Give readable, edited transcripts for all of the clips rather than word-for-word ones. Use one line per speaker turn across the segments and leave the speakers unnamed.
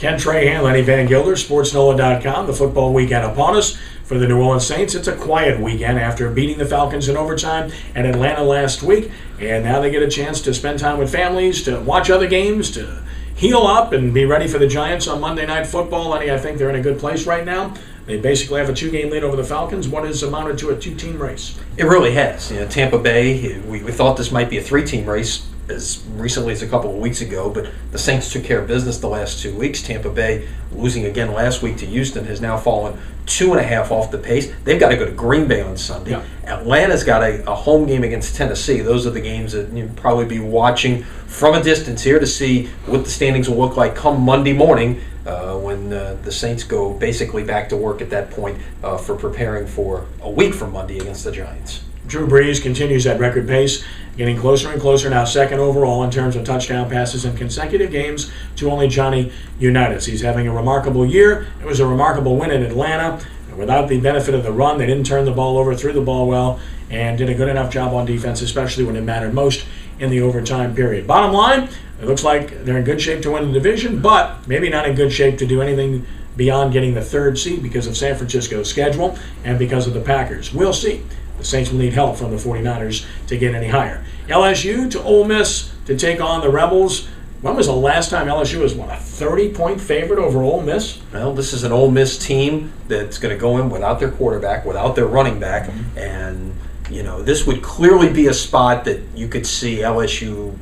Ken Trahan, Lenny Van Gilder, SportsNola.com. The football weekend upon us for the New Orleans Saints. It's a quiet weekend after beating the Falcons in overtime at Atlanta last week. And now they get a chance to spend time with families, to watch other games, to heal up and be ready for the Giants on Monday Night Football. Lenny, I think they're in a good place right now. They basically have a 2-game lead over the Falcons. What has amounted to a 2-team race?
It really has. Tampa Bay, we thought this might be a 3-team race as recently as a couple of weeks ago, but the Saints took care of business the last 2 weeks. Tampa Bay, losing again last week to Houston, has now fallen 2.5 off the pace. They've got to go to Green Bay on Sunday. Yeah. Atlanta's got a home game against Tennessee. Those are the games that you'll probably be watching from a distance here to see what the standings will look like come Monday morning when the Saints go basically back to work at that point for preparing for a week from Monday against the Giants.
Drew Brees continues that record pace, getting closer and closer, now second overall in terms of touchdown passes in consecutive games to only Johnny Unitas. He's having a remarkable year. It was a remarkable win in Atlanta. Without the benefit of the run, they didn't turn the ball over, threw the ball well, and did a good enough job on defense, especially when it mattered most in the overtime period. Bottom line, it looks like they're in good shape to win the division, but maybe not in good shape to do anything beyond getting the 3rd seed because of San Francisco's schedule and because of the Packers. We'll see. The Saints will need help from the 49ers to get any higher. LSU to Ole Miss to take on the Rebels. When was the last time LSU was, a 30-point favorite over Ole Miss?
Well, this is an Ole Miss team that's going to go in without their quarterback, without their running back, and this would clearly be a spot that you could see LSU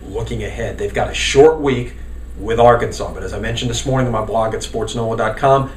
looking ahead. They've got a short week with Arkansas, but as I mentioned this morning on my blog at SportsNola.com,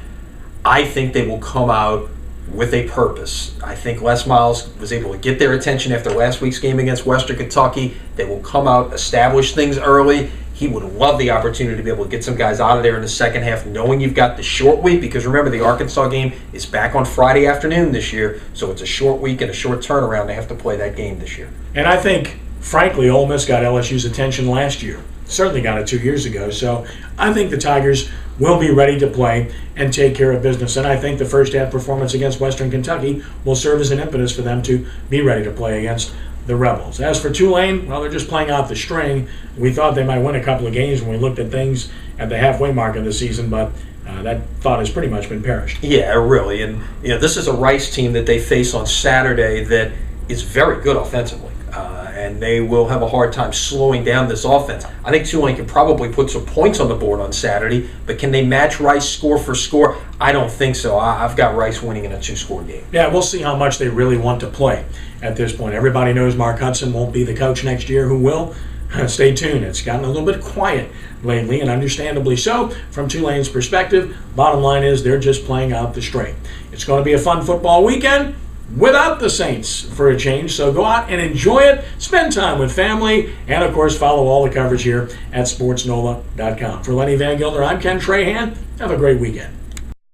I think they will come out with a purpose. I think Les Miles was able to get their attention after last week's game against Western Kentucky. They will come out, establish things early. He would love the opportunity to be able to get some guys out of there in the second half, knowing you've got the short week, because remember, the Arkansas game is back on Friday afternoon this year, so it's a short week and a short turnaround. They have to play that game this year.
And I think, frankly, Ole Miss got LSU's attention last year. Certainly got it 2 years ago. So I think the Tigers will be ready to play and take care of business. And I think the first half performance against Western Kentucky will serve as an impetus for them to be ready to play against the Rebels. As for Tulane, well, they're just playing out the string. We thought they might win a couple of games when we looked at things at the halfway mark of the season, but that thought has pretty much been perished.
Yeah, really. And this is a Rice team that they face on Saturday that is very good offensively. And they will have a hard time slowing down this offense. I think Tulane can probably put some points on the board on Saturday, but can they match Rice score for score? I don't think so. I've got Rice winning in a 2-score game.
Yeah, we'll see how much they really want to play at this point. Everybody knows Mark Hudson won't be the coach next year. Who will? Stay tuned. It's gotten a little bit quiet lately, and understandably so from Tulane's perspective. Bottom line is they're just playing out the string. It's going to be a fun football weekend without the Saints for a change, so go out and enjoy it, spend time with family, and of course follow all the coverage here at SportsNola.com. For Lenny Van Gilder, I'm Ken Trahan. Have a great weekend.